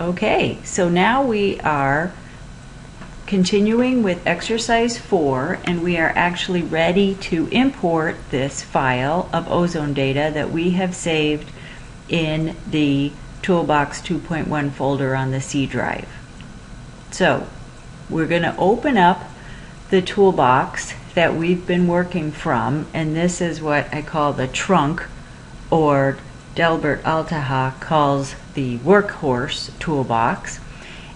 Okay, so now we are continuing with exercise 4, and we are actually ready to import this file of ozone data that we have saved in the Toolbox 2.1 folder on the C drive. So we're going to open up the toolbox that we've been working from, and this is what I call the trunk, or Delbert Altaha calls the workhorse toolbox,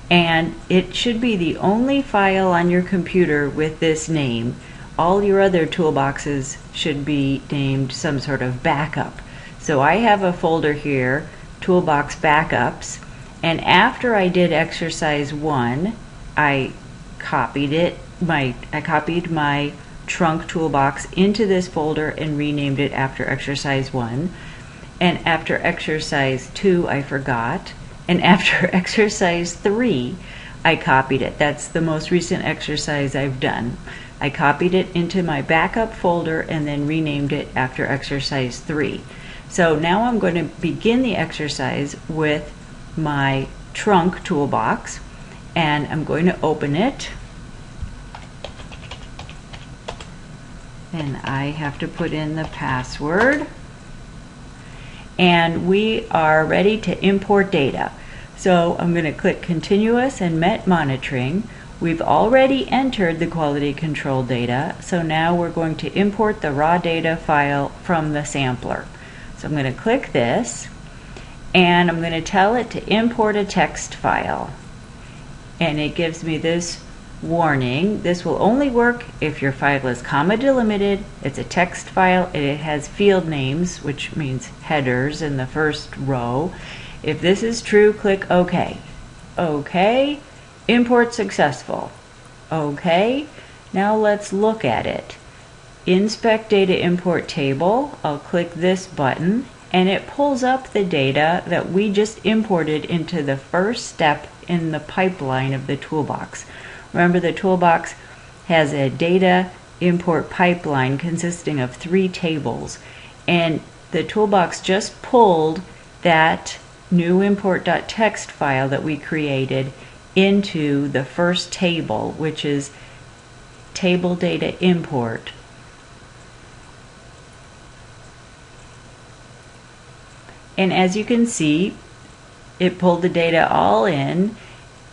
and it should be the only file on your computer with this name. All your other toolboxes should be named some sort of backup. So I have a folder here, Toolbox Backups, and after I did exercise 1, I copied my trunk toolbox into this folder and renamed it after exercise 1. And after exercise 2, I forgot. And after exercise 3, I copied it. That's the most recent exercise I've done. I copied it into my backup folder and then renamed it after exercise 3. So now I'm going to begin the exercise with my trunk toolbox, and I'm going to open it. And I have to put in the password. And we are ready to import data. So I'm going to click Continuous and Met Monitoring. We've already entered the quality control data, so now we're going to import the raw data file from the sampler. So I'm going to click this, and I'm going to tell it to import a text file. And it gives me this warning: this will only work if your file is comma delimited, it's a text file, and it has field names, which means headers, in the first row. If this is true, click OK. OK. Import successful. OK. Now let's look at it. Inspect Data Import Table. I'll click this button, and it pulls up the data that we just imported into the first step in the pipeline of the toolbox. Remember, the toolbox has a data import pipeline consisting of 3 tables, and the toolbox just pulled that new import.txt file that we created into the first table, which is table data import. And as you can see, it pulled the data all in,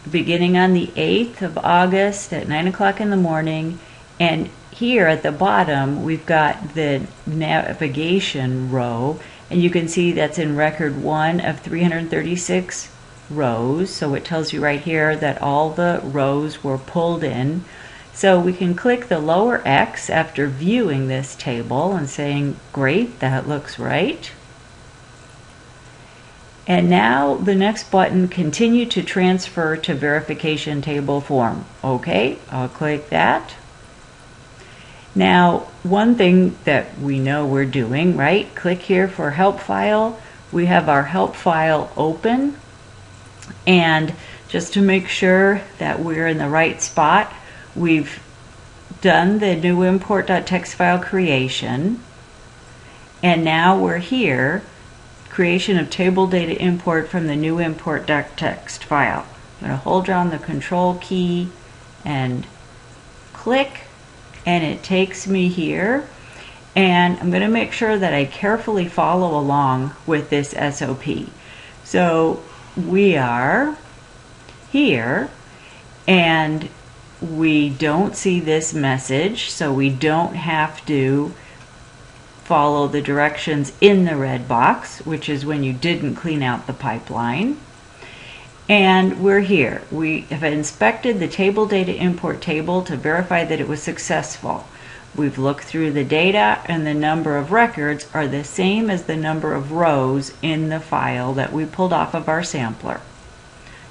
beginning on the 8th of August at 9 o'clock in the morning. And here at the bottom we've got the navigation row, and you can see that's in record 1 of 336 rows. So it tells you right here that all the rows were pulled in. So we can click the lower X after viewing this table and saying, great, that looks right. And now the next button, continue to transfer to verification table form. Okay, I'll click that. Now, one thing that we know we're doing, right? Click here for help file. We have our help file open. And just to make sure that we're in the right spot, we've done the new import.txt file creation. And now we're here. Creation of table data import from the new import.txt file. I'm going to hold down the control key and click, and it takes me here. And I'm going to make sure that I carefully follow along with this SOP. So we are here, and we don't see this message, so we don't have to follow the directions in the red box, which is when you didn't clean out the pipeline. And we're here. We have inspected the table data import table to verify that it was successful. We've looked through the data, and the number of records are the same as the number of rows in the file that we pulled off of our sampler.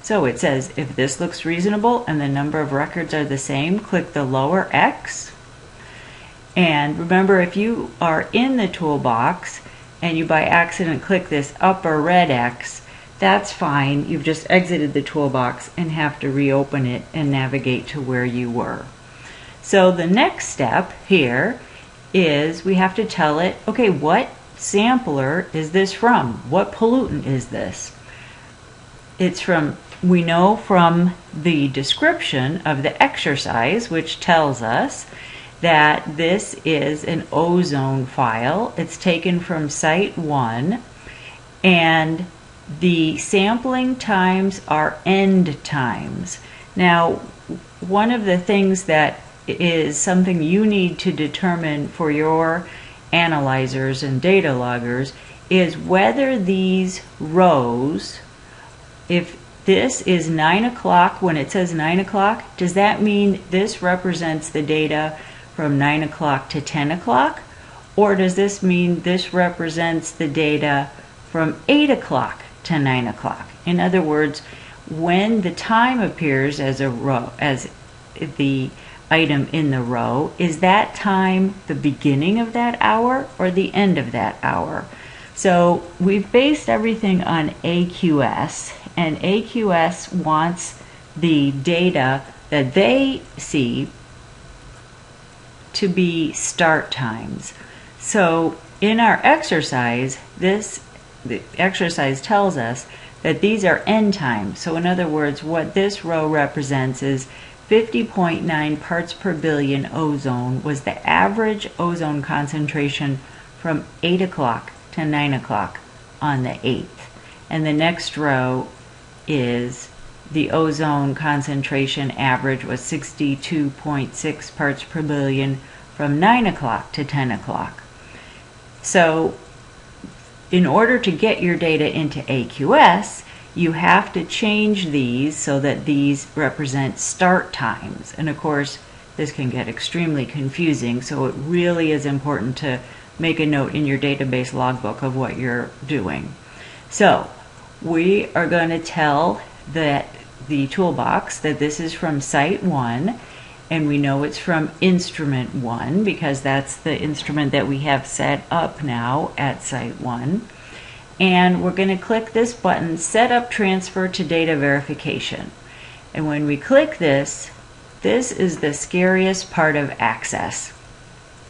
So it says, if this looks reasonable and the number of records are the same, click the lower X. And remember, if you are in the toolbox and you by accident click this upper red X, that's fine. You've just exited the toolbox and have to reopen it and navigate to where you were. So the next step here is we have to tell it, okay, what sampler is this from? What pollutant is this? It's from we know from the description of the exercise, which tells us that this is an ozone file. It's taken from Site 1, and the sampling times are end times. Now, one of the things that is something you need to determine for your analyzers and data loggers is whether these rows, if this is 9 o'clock, when it says 9 o'clock, does that mean this represents the data from 9 o'clock to 10 o'clock? Or does this mean this represents the data from 8 o'clock to 9 o'clock? In other words, when the time appears as a row, as the item in the row, is that time the beginning of that hour or the end of that hour? So we've based everything on AQS, and AQS wants the data that they see to be start times. So in our exercise, the exercise tells us that these are end times. So in other words, what this row represents is 50.9 parts per billion ozone was the average ozone concentration from 8 o'clock to 9 o'clock on the 8th. And the next row is the ozone concentration average was 62.6 parts per billion from 9 o'clock to 10 o'clock. So in order to get your data into AQS, you have to change these so that these represent start times. And of course, this can get extremely confusing, so it really is important to make a note in your database logbook of what you're doing. So we are going to tell that the toolbox that this is from Site 1, and we know it's from Instrument 1 because that's the instrument that we have set up now at Site 1. And we're going to click this button, Set Up Transfer to Data Verification. And when we click this, this is the scariest part of Access.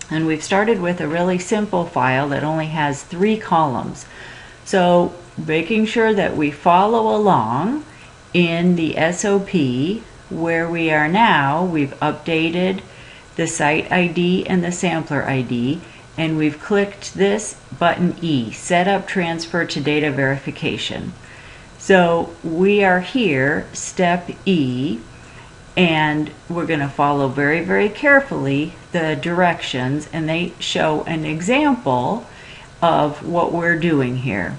And we've started with a really simple file that only has 3 columns. So making sure that we follow along in the SOP where we are now, we've updated the site ID and the sampler ID, and we've clicked this button E, Set Up Transfer to Data Verification. So we are here, step E, and we're going to follow very, very carefully the directions, and they show an example of what we're doing here.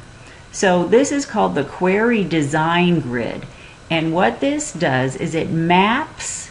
So this is called the Query Design Grid, and what this does is it maps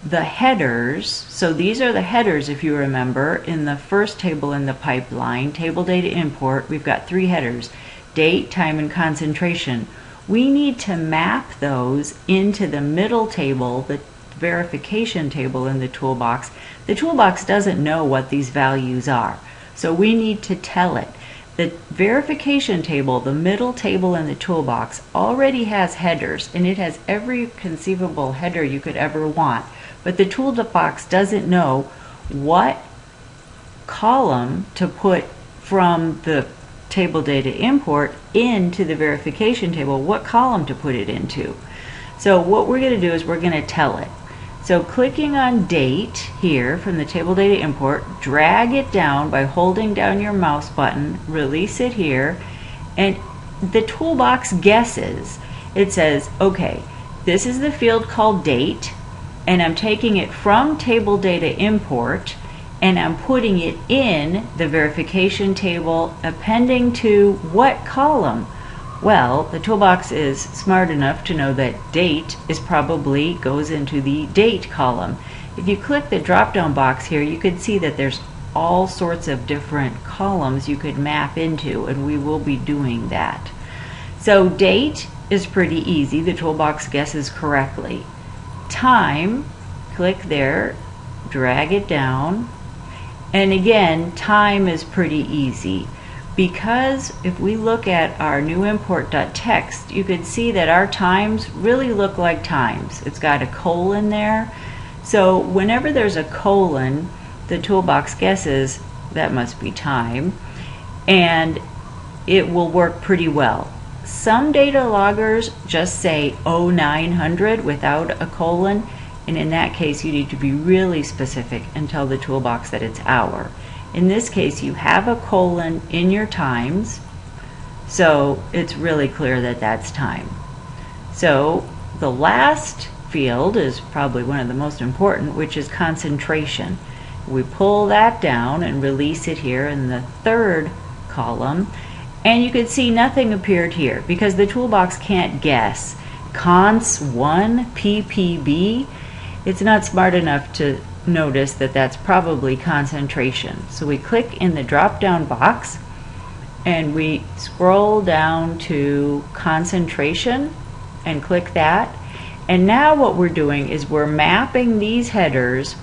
the headers. So these are the headers, if you remember, in the first table in the pipeline, table data import, we've got 3 headers, date, time, and concentration. We need to map those into the middle table, the verification table in the toolbox. The toolbox doesn't know what these values are, so we need to tell it. The verification table, the middle table in the toolbox, already has headers, and it has every conceivable header you could ever want. But the toolbox doesn't know what column to put from the table data import into the verification table, what column to put it into. So what we're going to do is we're going to tell it. So clicking on date here from the table data import, drag it down by holding down your mouse button, release it here, and the toolbox guesses. It says, okay, this is the field called date, and I'm taking it from table data import, and I'm putting it in the verification table, appending to what column? Well, the toolbox is smart enough to know that date is probably goes into the date column. If you click the drop-down box here, you can see that there's all sorts of different columns you could map into, and we will be doing that. So date is pretty easy. The toolbox guesses correctly. Time, click there, drag it down, and again, time is pretty easy. Because if we look at our new import.txt, you can see that our times really look like times. It's got a colon there. So whenever there's a colon, the toolbox guesses that must be time, and it will work pretty well. some data loggers just say 0900 without a colon, and in that case you need to be really specific and tell the toolbox that it's hour. In this case you have a colon in your times, so it's really clear that that's time. So the last field is probably one of the most important, which is concentration. We pull that down and release it here in the third column, and you can see nothing appeared here because the toolbox can't guess. Cons 1 ppb, it's not smart enough to notice that that's probably concentration. So we click in the drop down box and we scroll down to concentration and click that. And now what we're doing is we're mapping these headers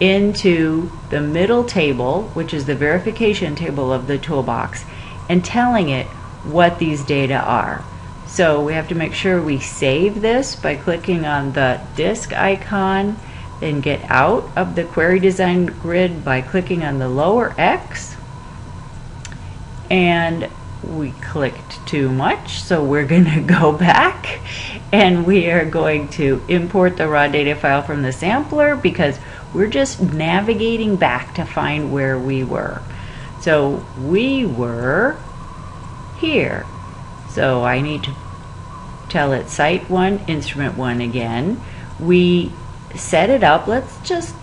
into the middle table, which is the verification table of the toolbox, and telling it what these data are. So we have to make sure we save this by clicking on the disk icon, then get out of the query design grid by clicking on the lower X. And we clicked too much, so we're going to go back and we are going to import the raw data file from the sampler because we're just navigating back to find where we were. So we were here. So I need to tell it site 1, instrument 1 again. We set it up. Let's just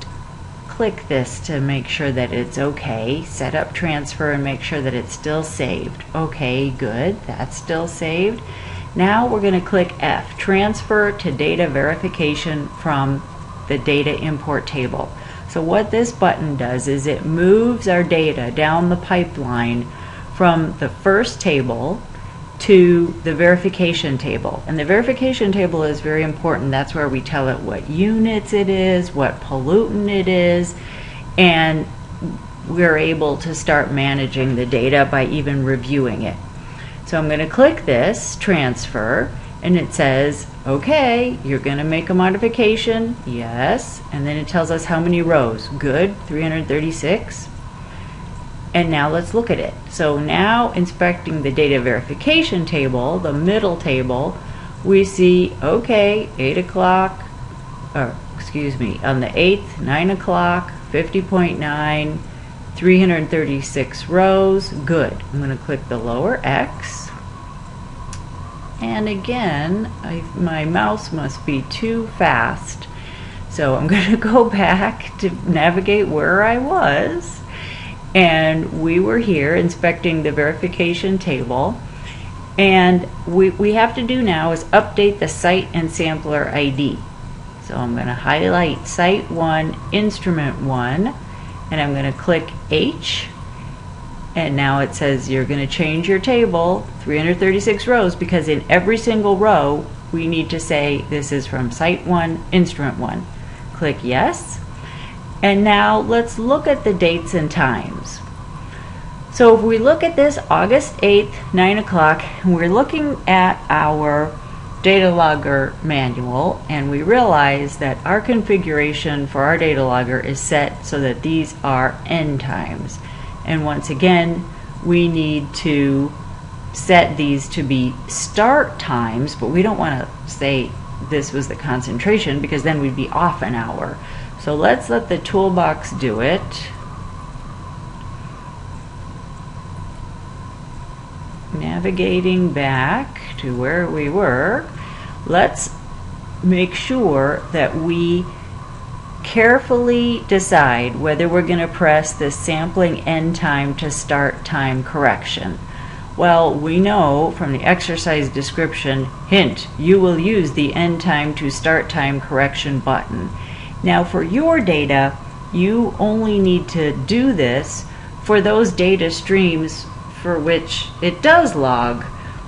click this to make sure that it's okay. Set up transfer and make sure that it's still saved. Okay, good. That's still saved. Now we're going to click F, transfer to data verification from the data import table. So what this button does is it moves our data down the pipeline from the first table to the verification table. And the verification table is very important. That's where we tell it what units it is, what pollutant it is, and we're able to start managing the data by even reviewing it. So I'm going to click this, transfer, and it says, okay, you're going to make a modification, yes, and then it tells us how many rows, good, 336. And now let's look at it. So now inspecting the data verification table, the middle table, we see, okay, 8 o'clock, or excuse me, on the 8th, 9 o'clock, 50.9, 336 rows, good. I'm going to click the lower X. And again, my mouse must be too fast. So I'm going to go back to navigate where I was. And we were here inspecting the verification table, and we have to do now is update the site and sampler ID. So I'm going to highlight site 1, instrument 1, and I'm going to click H, and now it says you're going to change your table 336 rows, because in every single row we need to say this is from site 1, instrument 1. Click yes. And now let's look at the dates and times. So if we look at this August 8th, 9 o'clock, we're looking at our data logger manual, and we realize that our configuration for our data logger is set so that these are end times. And once again, we need to set these to be start times, but we don't want to say this was the concentration because then we'd be off an hour. So let's let the toolbox do it. Navigating back to where we were, let's make sure that we carefully decide whether we're going to press the sampling end time to start time correction. Well, we know from the exercise description, hint, you will use the end time to start time correction button. Now for your data, you only need to do this for those data streams for which it does log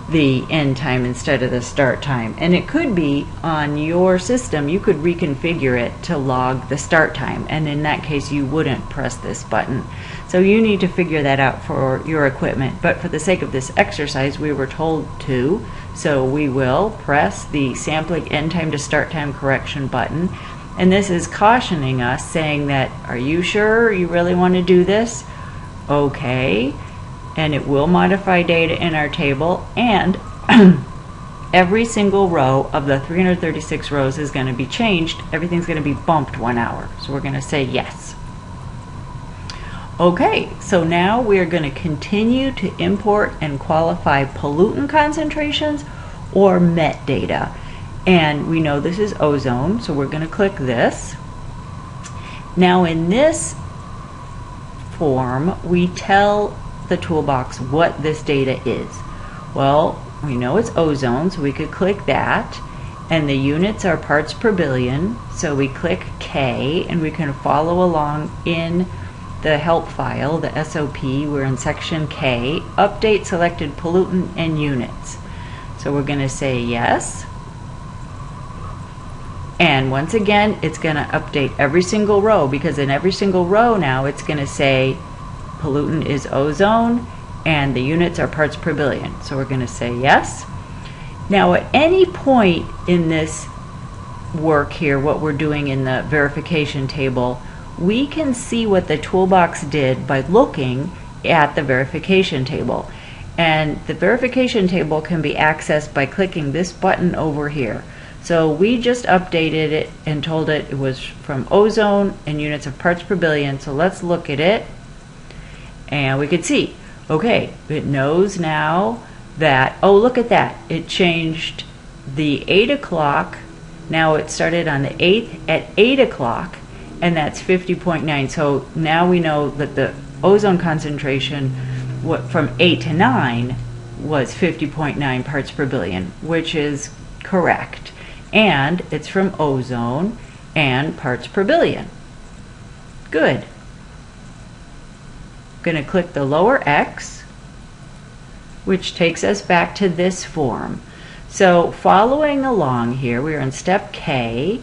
the end time instead of the start time. And it could be on your system, you could reconfigure it to log the start time, and in that case you wouldn't press this button. So you need to figure that out for your equipment, but for the sake of this exercise we were told to, so we will press the sampling end time to start time correction button. And this is cautioning us, saying that, are you sure you really want to do this? Okay. And it will modify data in our table, and every single row of the 336 rows is going to be changed. Everything's going to be bumped 1 hour. So we're going to say yes. Okay, so now we're going to continue to import and qualify pollutant concentrations or metadata. And we know this is ozone, so we're going to click this. Now in this form, we tell the toolbox what this data is. Well, we know it's ozone, so we could click that. And the units are parts per billion, so we click K, and we can follow along in the help file, the SOP. We're in section K, update selected pollutant and units. So we're going to say yes. And once again, it's going to update every single row, because in every single row now it's going to say pollutant is ozone and the units are parts per billion. So we're going to say yes. Now at any point in this work here, what we're doing in the verification table, we can see what the toolbox did by looking at the verification table. And the verification table can be accessed by clicking this button over here. So we just updated it and told it it was from ozone and units of parts per billion. So let's look at it, and we could see, okay, it knows now that, oh, look at that, it changed the 8 o'clock. Now it started on the 8th at 8 o'clock, and that's 50.9. So now we know that the ozone concentration from 8 to 9 was 50.9 parts per billion, which is correct. And it's from ozone and parts per billion. Good. I'm going to click the lower X, which takes us back to this form. So following along here, we're in step K.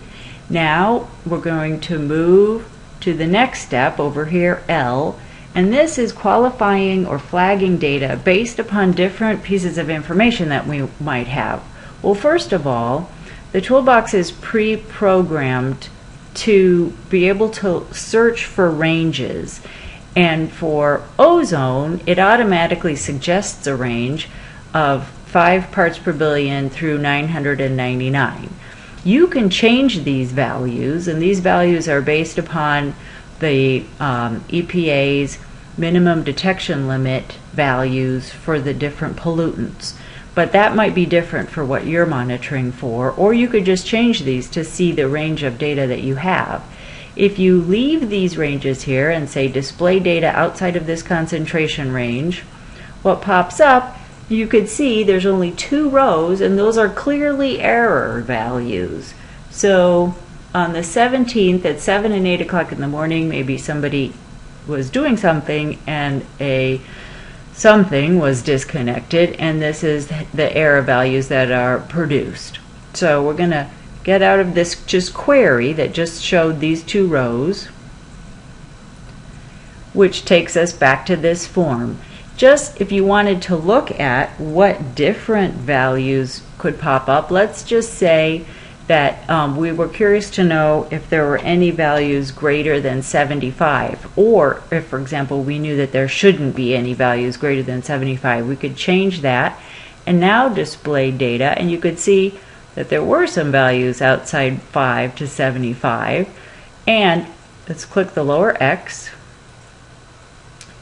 Now we're going to move to the next step over here, L, and this is qualifying or flagging data based upon different pieces of information that we might have. Well, first of all, the toolbox is pre-programmed to be able to search for ranges, and for ozone it automatically suggests a range of 5 parts per billion through 999. You can change these values, and these values are based upon the EPA's minimum detection limit values for the different pollutants. But that might be different for what you're monitoring for, or you could just change these to see the range of data that you have. If you leave these ranges here and say display data outside of this concentration range, what pops up, you could see there's only 2 rows, and those are clearly error values. So on the 17th at 7 and 8 o'clock in the morning, maybe somebody was doing something and something was disconnected, and this is the error values that are produced. So we're going to get out of this just query that just showed these 2 rows, which takes us back to this form. Just if you wanted to look at what different values could pop up, let's just say that we were curious to know if there were any values greater than 75, or if, for example, we knew that there shouldn't be any values greater than 75. We could change that and now display data, and you could see that there were some values outside 5 to 75. And let's click the lower X.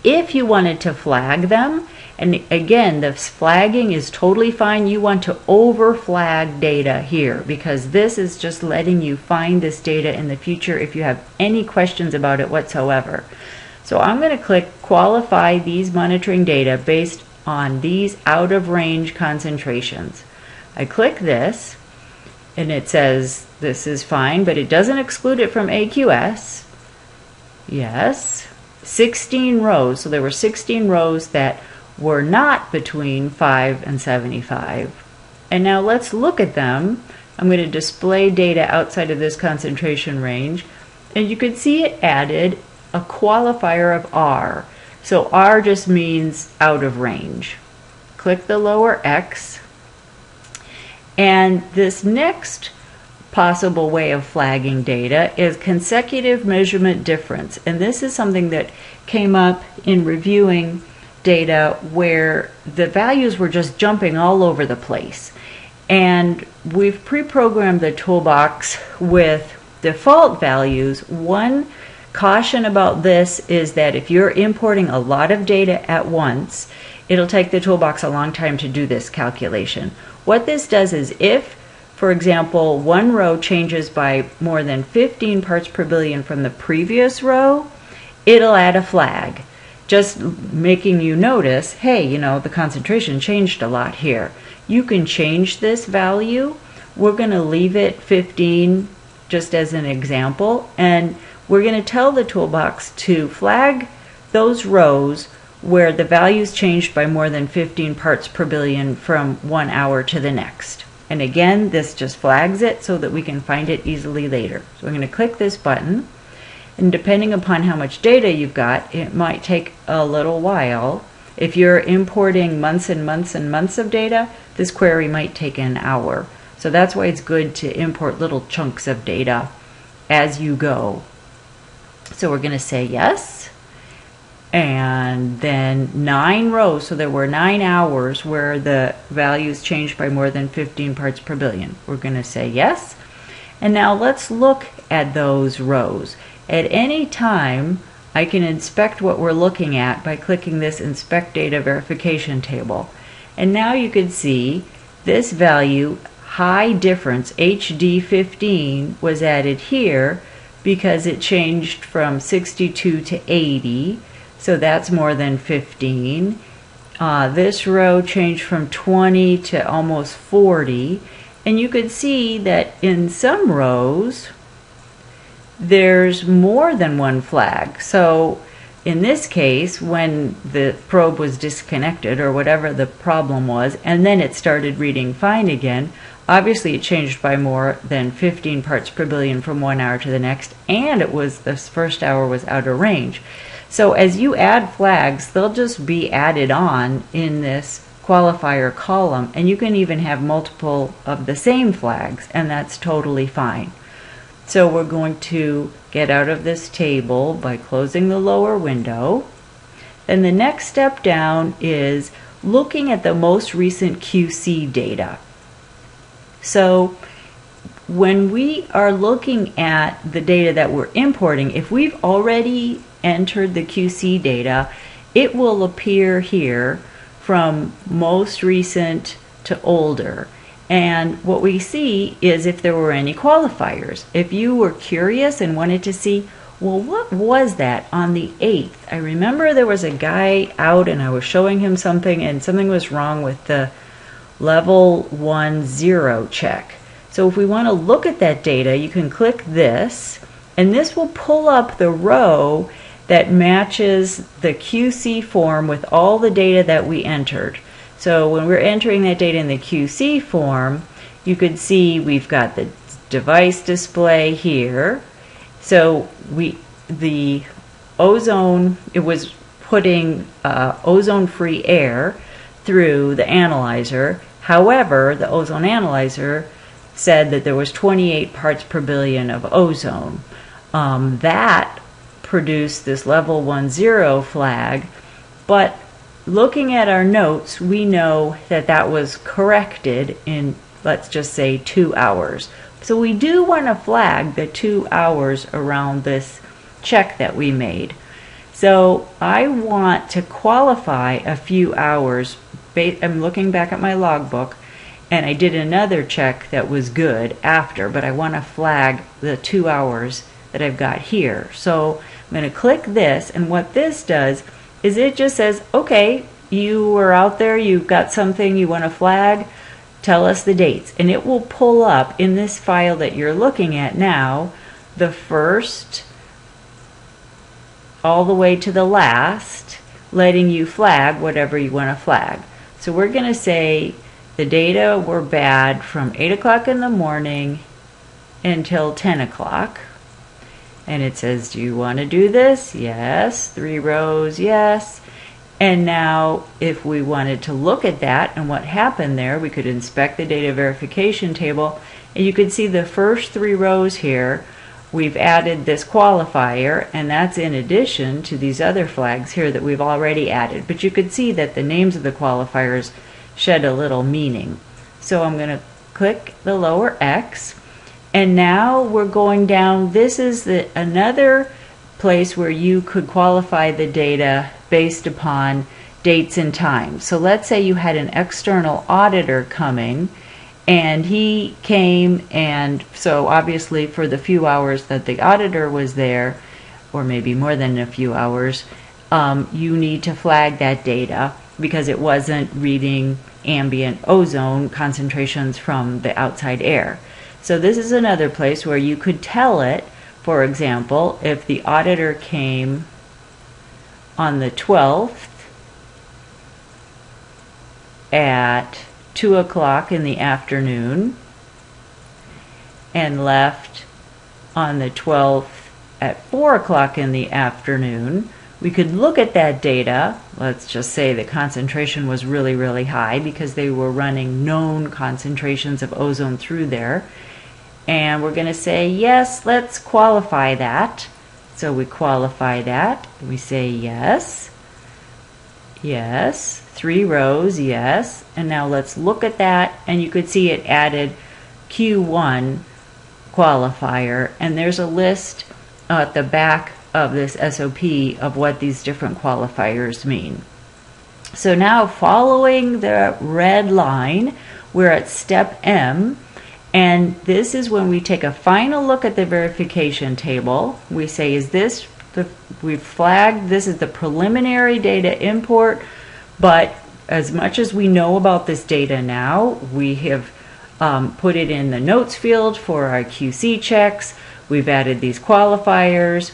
If you wanted to flag them, and again, the flagging is totally fine. You want to over flag data here, because this is just letting you find this data in the future if you have any questions about it whatsoever. So I'm going to click qualify these monitoring data based on these out of range concentrations. I click this, and it says this is fine, but it doesn't exclude it from AQS. Yes. 16 rows, so there were 16 rows that were not between 5 and 75. And now let's look at them. I'm going to display data outside of this concentration range, and you can see it added a qualifier of R. So R just means out of range. Click the lower X, and this next possible way of flagging data is consecutive measurement difference, and this is something that came up in reviewing data where the values were just jumping all over the place. And we've pre-programmed the toolbox with default values. One caution about this is that if you're importing a lot of data at once, it'll take the toolbox a long time to do this calculation. What this does is if, for example, one row changes by more than 15 parts per billion from the previous row, it'll add a flag, just making you notice, hey, you know, the concentration changed a lot here. You can change this value. We're going to leave it 15 just as an example, and we're going to tell the toolbox to flag those rows where the values changed by more than 15 parts per billion from 1 hour to the next. And again, this just flags it so that we can find it easily later. So I'm going to click this button, and depending upon how much data you've got, it might take a little while. If you're importing months and months and months of data, this query might take an hour. So that's why it's good to import little chunks of data as you go. So we're going to say yes. And then 9 rows, so there were 9 hours where the values changed by more than 15 parts per billion. We're going to say yes. And now let's look at those rows. At any time, I can inspect what we're looking at by clicking this Inspect Data Verification table. And now you can see this value, high difference, HD15, was added here because it changed from 62 to 80. So that's more than 15. This row changed from 20 to almost 40. And you could see that in some rows, there's more than one flag. So in this case, when the probe was disconnected or whatever the problem was, and then it started reading fine again, obviously it changed by more than 15 parts per billion from 1 hour to the next, and it was this first hour was out of range. So as you add flags, they'll just be added on in this qualifier column, and you can even have multiple of the same flags, and that's totally fine. So we're going to get out of this table by closing the lower window. Then the next step down is looking at the most recent QC data. So when we are looking at the data that we're importing, if we've already entered the QC data, it will appear here from most recent to older. And what we see is if there were any qualifiers. If you were curious and wanted to see, well, what was that on the 8th? I remember there was a guy out and I was showing him something and something was wrong with the level 10 check. So if we want to look at that data, you can click this, and this will pull up the row that matches the QC form with all the data that we entered. So when we're entering that data in the QC form, you could see we've got the device display here. So the ozone, it was putting ozone-free air through the analyzer. However, the ozone analyzer said that there was 28 parts per billion of ozone. That produced this level 10 flag, but looking at our notes, we know that that was corrected in, let's just say, 2 hours. So we do want to flag the 2 hours around this check that we made. So I want to qualify a few hours. I'm looking back at my logbook, and I did another check that was good after, but I want to flag the 2 hours that I've got here. So I'm going to click this, and what this does is it just says, okay, you were out there, you've got something you want to flag, tell us the dates. And it will pull up in this file that you're looking at now, the first all the way to the last, letting you flag whatever you want to flag. So we're going to say the data were bad from 8 o'clock in the morning until 10 o'clock. And it says, do you want to do this? Yes. 3 rows, yes. And now if we wanted to look at that and what happened there, we could inspect the data verification table, and you could see the first 3 rows here we've added this qualifier, and that's in addition to these other flags here that we've already added. But you could see that the names of the qualifiers shed a little meaning. So I'm going to click the lower X, and now we're going down. This is another place where you could qualify the data based upon dates and times. So let's say you had an external auditor coming, and he came, and so obviously for the few hours that the auditor was there, or maybe more than a few hours, you need to flag that data because it wasn't reading ambient ozone concentrations from the outside air. So this is another place where you could tell it, for example, if the auditor came on the 12th at 2 o'clock in the afternoon and left on the 12th at 4 o'clock in the afternoon, we could look at that data. Let's just say the concentration was really, really high because they were running known concentrations of ozone through there. And we're going to say, yes, let's qualify that. So we qualify that. We say yes, yes, 3 rows, yes. And now let's look at that, and you could see it added Q1 qualifier, and there's a list at the back of this SOP of what these different qualifiers mean. So now, following the red line, we're at step M, and this is when we take a final look at the verification table. We say, is this we've flagged this is the preliminary data import, but as much as we know about this data now, we have put it in the notes field for our QC checks. We've added these qualifiers.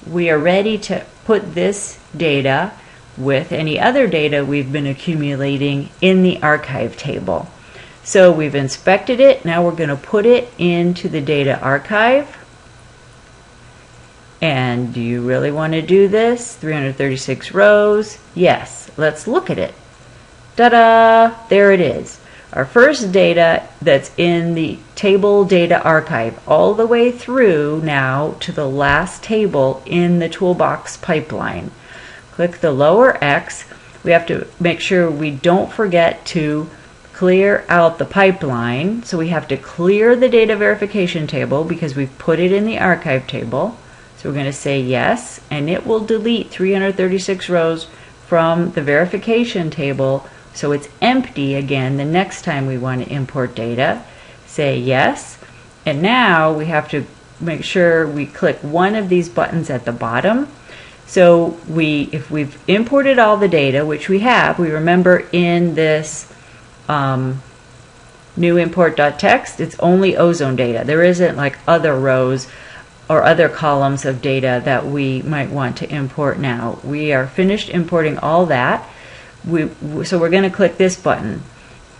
We are ready to put this data with any other data we've been accumulating in the archive table. So we've inspected it. Now we're going to put it into the data archive. And do you really want to do this? 336 rows? Yes. Let's look at it. Ta-da! There it is. Our first data that's in the table data archive, all the way through now to the last table in the toolbox pipeline. Click the lower X. We have to make sure we don't forget to clear out the pipeline. So we have to clear the data verification table because we've put it in the archive table. So we're going to say yes, and it will delete 336 rows from the verification table, so it's empty again the next time we want to import data. Say yes, and now we have to make sure we click one of these buttons at the bottom. So if we've imported all the data, which we have, we remember in this new import.txt, it's only ozone data. There isn't like other rows or other columns of data that we might want to import now. We are finished importing all that. So we're going to click this button.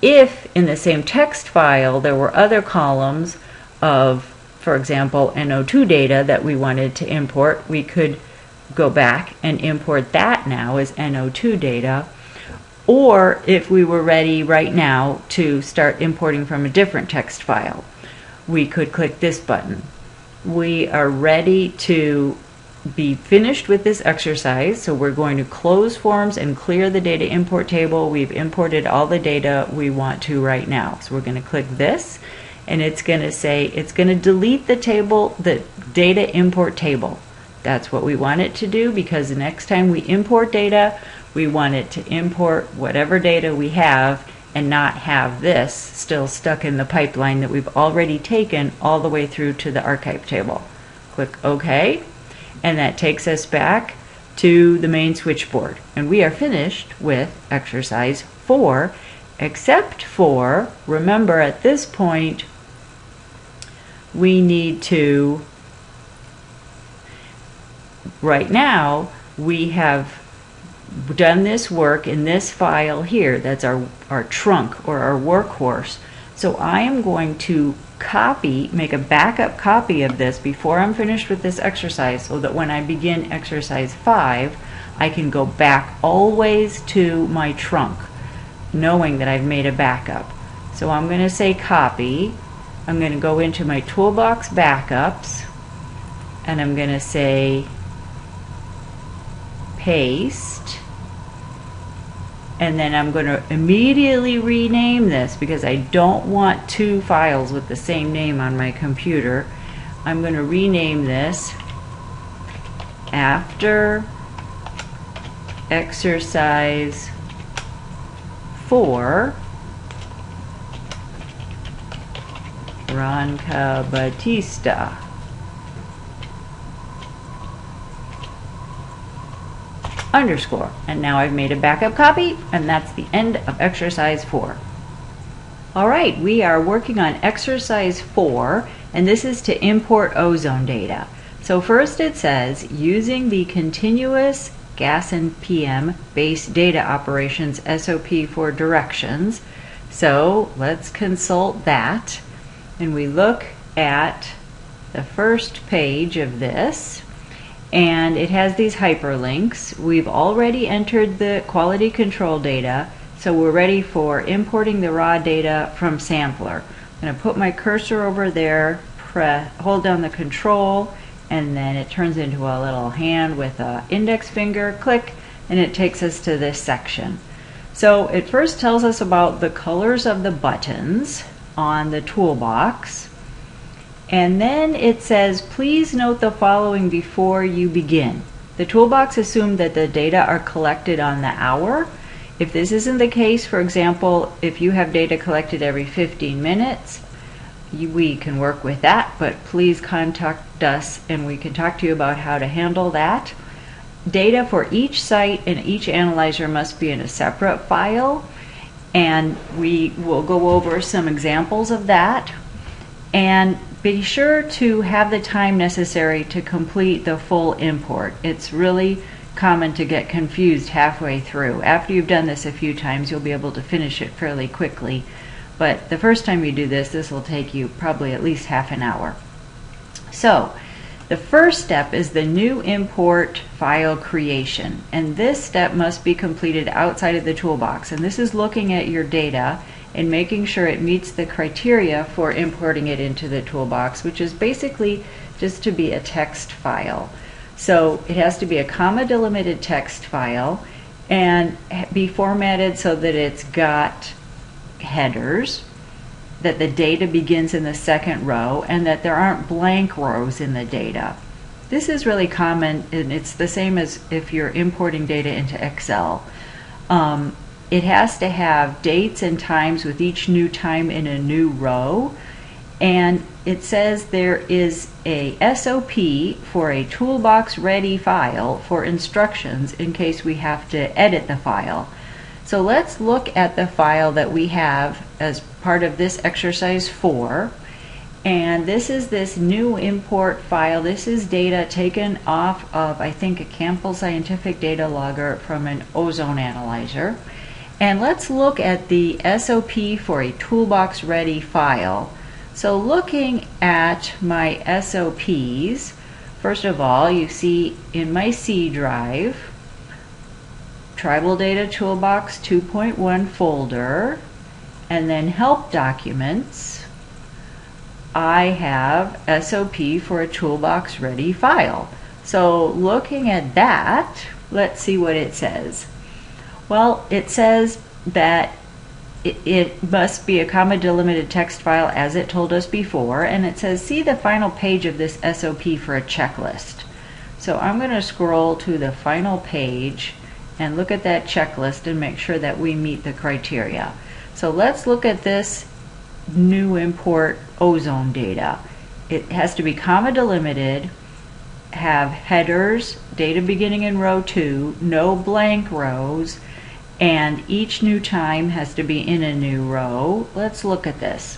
If in the same text file there were other columns of, for example, NO2 data that we wanted to import, we could go back and import that now as NO2 data. Or if we were ready right now to start importing from a different text file, we could click this button. We are ready to be finished with this exercise, so we're going to close forms and clear the data import table. We've imported all the data we want to right now. So we're going to click this, and it's going to say it's going to delete the table, the data import table. That's what we want it to do, because the next time we import data, we want it to import whatever data we have and not have this still stuck in the pipeline that we've already taken all the way through to the archive table. Click OK, and that takes us back to the main switchboard. And we are finished with exercise 4, except for, remember at this point, we need to, right now, we have done this work in this file here. That's our trunk or our workhorse. So I am going to make a backup copy of this before I'm finished with this exercise, so that when I begin exercise 5, I can go back always to my trunk, knowing that I've made a backup. So I'm going to say copy. I'm going to go into my toolbox backups, and I'm going to say paste, and then I'm going to immediately rename this because I don't want two files with the same name on my computer. I'm going to rename this after exercise 4 Ronca-Battista. Underscore. And now I've made a backup copy, and that's the end of exercise 4. Alright, we are working on exercise 4, and this is to import ozone data. So first it says, using the continuous gas and PM base data operations SOP for directions. So let's consult that, and we look at the first page of this, and it has these hyperlinks. We've already entered the quality control data, so we're ready for importing the raw data from sampler. I'm going to put my cursor over there, hold down the control, and then it turns into a little hand with an index finger, click, and it takes us to this section. So it first tells us about the colors of the buttons on the toolbox, and then it says, please note the following before you begin. The toolbox assumed that the data are collected on the hour. If this isn't the case, for example, if you have data collected every 15 minutes, we can work with that, but please contact us and we can talk to you about how to handle that. Data for each site and each analyzer must be in a separate file, and we will go over some examples of that. And be sure to have the time necessary to complete the full import. It's really common to get confused halfway through. After you've done this a few times, you'll be able to finish it fairly quickly. But the first time you do this, this will take you probably at least half an hour. So the first step is the new import file creation, and this step must be completed outside of the toolbox, and this is looking at your data and making sure it meets the criteria for importing it into the toolbox, which is basically just to be a text file. So it has to be a comma delimited text file and be formatted so that it's got headers, that the data begins in the second row, and that there aren't blank rows in the data. This is really common, and it's the same as if you're importing data into Excel. It has to have dates and times with each new time in a new row, and it says there is a SOP for a toolbox ready file for instructions in case we have to edit the file. So let's look at the file that we have as part of this exercise 4, and this is this new import file. This is data taken off of, I think, a Campbell Scientific Data Logger from an ozone analyzer. And let's look at the SOP for a toolbox ready file. So looking at my SOPs, first of all, you see in my C drive, Tribal Data Toolbox 2.1 folder, and then Help Documents, I have SOP for a toolbox ready file. So looking at that, let's see what it says. Well, it says that it must be a comma delimited text file as it told us before, and it says see the final page of this SOP for a checklist. So I'm going to scroll to the final page and look at that checklist and make sure that we meet the criteria. So let's look at this new import ozone data. It has to be comma delimited, have headers, data beginning in row 2, no blank rows, and each new time has to be in a new row. Let's look at this.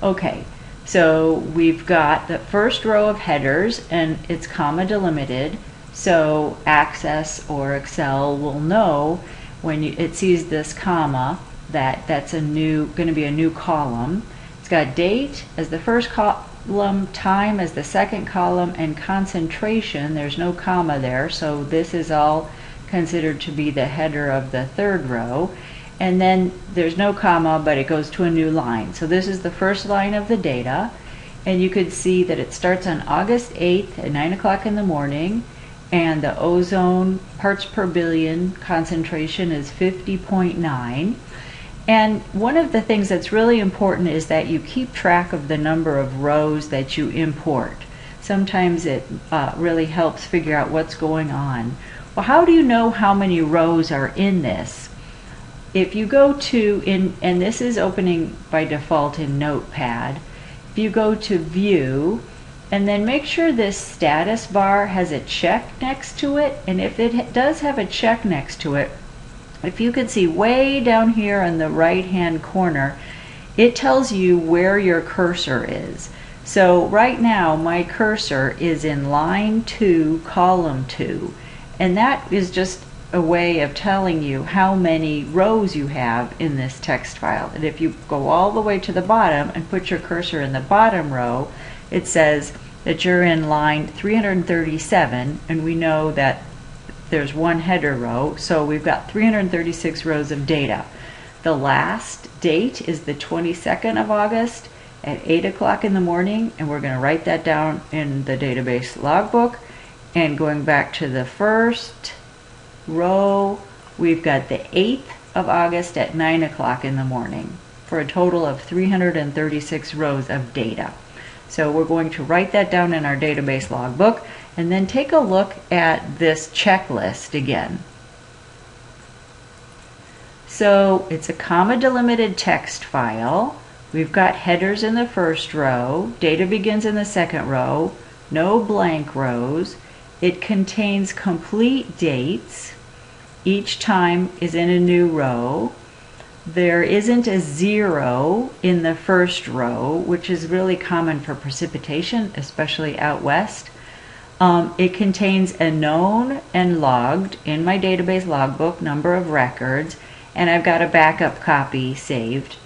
Okay, so we've got the first row of headers and it's comma delimited, so Access or Excel will know when it sees this comma that that's going to be a new column. It's got date as the first column, time as the second column, and concentration. There's no comma there, so this is all considered to be the header of the third row. And then there's no comma, but it goes to a new line. So this is the first line of the data, And you could see that it starts on August 8th at 9 o'clock in the morning, and the ozone parts per billion concentration is 50.9. And one of the things that's really important is that you keep track of the number of rows that you import. Sometimes it really helps figure out what's going on. Well, how do you know how many rows are in this? If you go to, and this is opening by default in Notepad, if you go to View, and then make sure this status bar has a check next to it, and if it does have a check next to it, if you could see way down here in the right hand corner, it tells you where your cursor is. So right now my cursor is in line 2, column 2, and that is just a way of telling you how many rows you have in this text file. And if you go all the way to the bottom and put your cursor in the bottom row, it says that you're in line 337, and we know that there's one header row, so we've got 336 rows of data. The last date is the 22nd of August at 8 o'clock in the morning, and we're going to write that down in the database logbook. And going back to the first row, we've got the 8th of August at 9 o'clock in the morning for a total of 336 rows of data. So we're going to write that down in our database logbook, and then take a look at this checklist again. So it's a comma delimited text file. We've got headers in the first row, data begins in the second row, no blank rows. It contains complete dates. Each time is in a new row. There isn't a 0 in the first row, which is really common for precipitation, especially out west. It contains a known and logged in my database logbook number of records, and I've got a backup copy saved.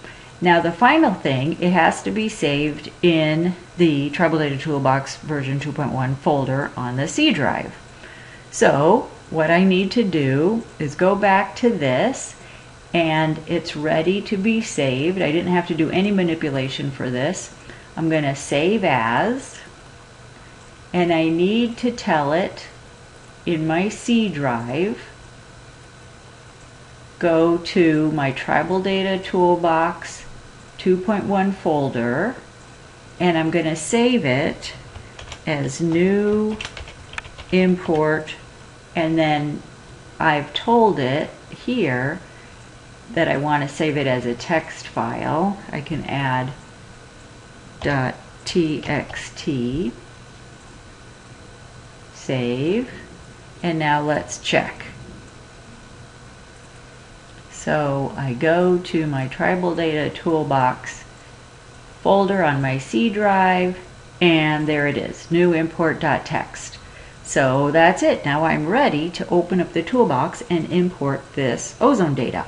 Now the final thing, it has to be saved in the Tribal Data Toolbox version 2.1 folder on the C drive. So what I need to do is go back to this, and it's ready to be saved. I didn't have to do any manipulation for this. I'm going to save as, and I need to tell it in my C drive, go to my Tribal Data Toolbox 2.1 folder, and I'm going to save it as new import, and then I've told it here that I want to save it as a text file. I can add .txt, save, and now let's check. So I go to my Tribal Data Toolbox folder on my C drive, and there it is, new import.txt. So that's it. Now I'm ready to open up the toolbox and import this ozone data.